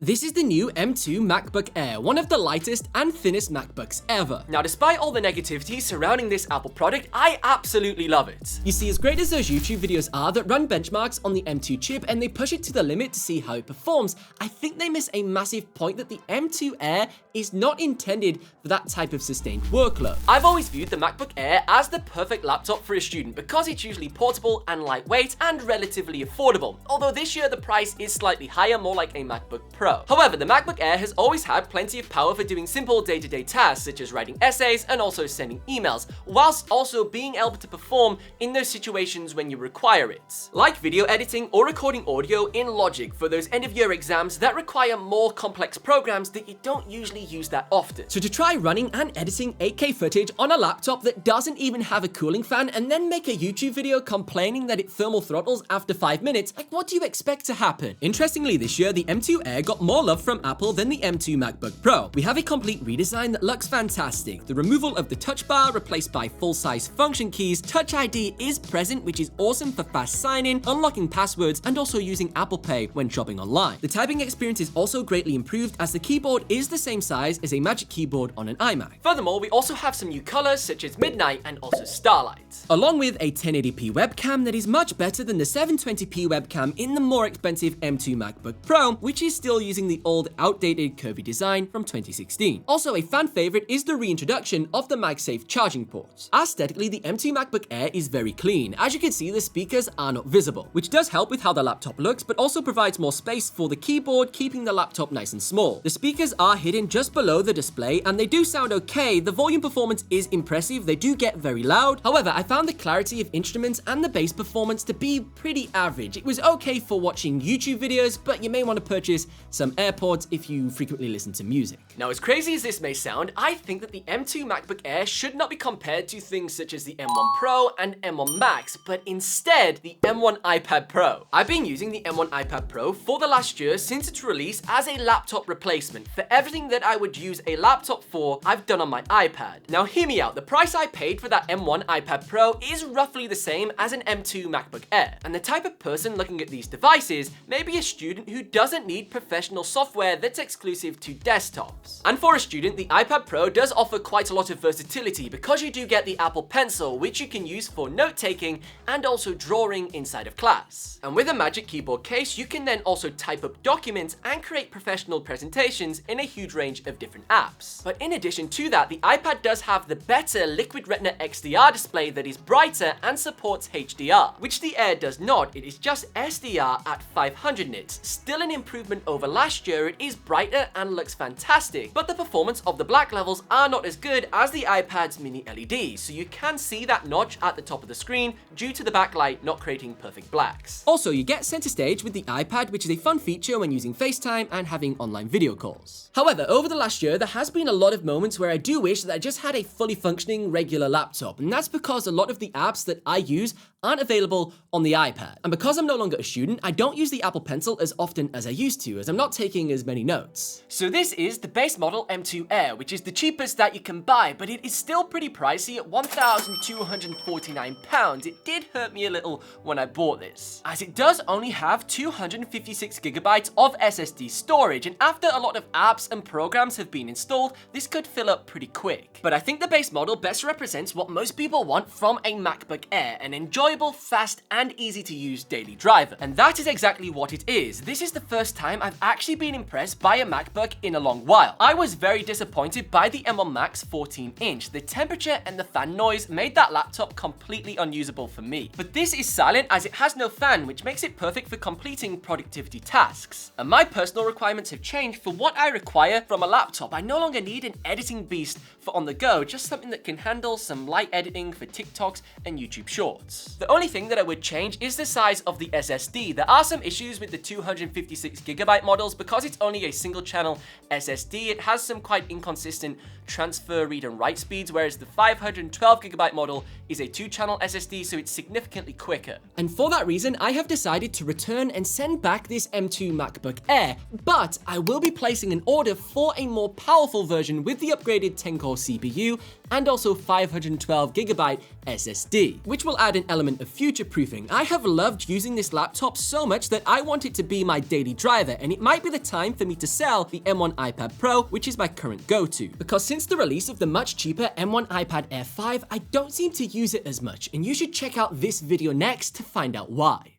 This is the new M2 MacBook Air, one of the lightest and thinnest MacBooks ever. Now, despite all the negativity surrounding this Apple product, I absolutely love it. You see, as great as those YouTube videos are that run benchmarks on the M2 chip and they push it to the limit to see how it performs, I think they miss a massive point that the M2 Air is not intended for that type of sustained workload. I've always viewed the MacBook Air as the perfect laptop for a student because it's usually portable and lightweight and relatively affordable, although this year the price is slightly higher, more like a MacBook Pro. However, the MacBook Air has always had plenty of power for doing simple day-to-day tasks such as writing essays and also sending emails, whilst also being able to perform in those situations when you require it. Like video editing or recording audio in Logic for those end-of-year exams that require more complex programs that you don't usually use that often. So to try running and editing 8K footage on a laptop that doesn't even have a cooling fan and then make a YouTube video complaining that it thermal throttles after 5 minutes, like what do you expect to happen? Interestingly, this year the M2 Air got more love from Apple than the M2 MacBook Pro. We have a complete redesign that looks fantastic. The removal of the touch bar replaced by full-size function keys, Touch ID is present, which is awesome for fast sign-in, unlocking passwords, and also using Apple Pay when shopping online. The typing experience is also greatly improved as the keyboard is the same size as a Magic Keyboard on an iMac. Furthermore, we also have some new colors such as Midnight and also Starlight. Along with a 1080p webcam that is much better than the 720p webcam in the more expensive M2 MacBook Pro, which is still using the old outdated curvy design from 2016. Also, a fan favorite is the reintroduction of the MagSafe charging ports. Aesthetically, the M2 MacBook Air is very clean. As you can see, the speakers are not visible, which does help with how the laptop looks, but also provides more space for the keyboard, keeping the laptop nice and small. The speakers are hidden just below the display, and they do sound okay. The volume performance is impressive. They do get very loud. However, I found the clarity of instruments and the bass performance to be pretty average. It was okay for watching YouTube videos, but you may want to purchase some AirPods if you frequently listen to music. Now, as crazy as this may sound, I think that the M2 MacBook Air should not be compared to things such as the M1 Pro and M1 Max, but instead the M1 iPad Pro. I've been using the M1 iPad Pro for the last year since its release as a laptop replacement. For everything that I would use a laptop for, I've done on my iPad. Now, hear me out. The price I paid for that M1 iPad Pro is roughly the same as an M2 MacBook Air. And the type of person looking at these devices may be a student who doesn't need professional software that's exclusive to desktops. And for a student, the iPad Pro does offer quite a lot of versatility because you do get the Apple Pencil, which you can use for note-taking and also drawing inside of class. And with a Magic Keyboard case, you can then also type up documents and create professional presentations in a huge range of different apps. But in addition to that, the iPad does have the better Liquid Retina XDR display that is brighter and supports HDR, which the Air does not. It is just SDR at 500 nits. Still an improvement over last year. It is brighter and looks fantastic, but the performance of the black levels are not as good as the iPad's mini LED, so you can see that notch at the top of the screen due to the backlight not creating perfect blacks. Also, you get center stage with the iPad, which is a fun feature when using FaceTime and having online video calls. However, over the last year, there has been a lot of moments where I do wish that I just had a fully functioning regular laptop, and that's because a lot of the apps that I use aren't available on the iPad. And because I'm no longer a student, I don't use the Apple Pencil as often as I used to, as I'm not taking as many notes. So this is the base model M2 Air, which is the cheapest that you can buy, but it is still pretty pricey at £1,249. It did hurt me a little when I bought this, as it does only have 256GB of SSD storage, and after a lot of apps and programs have been installed, this could fill up pretty quick. But I think the base model best represents what most people want from a MacBook Air, an enjoyable, fast, and easy to use daily driver. And that is exactly what it is. This is the first time I've actually been impressed by a MacBook in a long while. I was very disappointed by the M1 Max 14-inch. The temperature and the fan noise made that laptop completely unusable for me. But this is silent as it has no fan, which makes it perfect for completing productivity tasks. And my personal requirements have changed for what I require from a laptop. I no longer need an editing beast for on the go, just something that can handle some light editing for TikToks and YouTube Shorts. The only thing that I would change is the size of the SSD. There are some issues with the 256GB models because it's only a single channel SSD. It has some quite inconsistent transfer read and write speeds, whereas the 512GB model is a 2-channel SSD, so it's significantly quicker. And for that reason, I have decided to return and send back this M2 MacBook Air, but I will be placing an order for a more powerful version with the upgraded 10-core CPU and also 512GB SSD, which will add an element of future-proofing. I have loved using this laptop so much that I want it to be my daily driver, and it might be the time for me to sell the M1 iPad Pro, which is my current go-to. Because since the release of the much cheaper M1 iPad Air 5, I don't seem to use it as much, and you should check out this video next to find out why.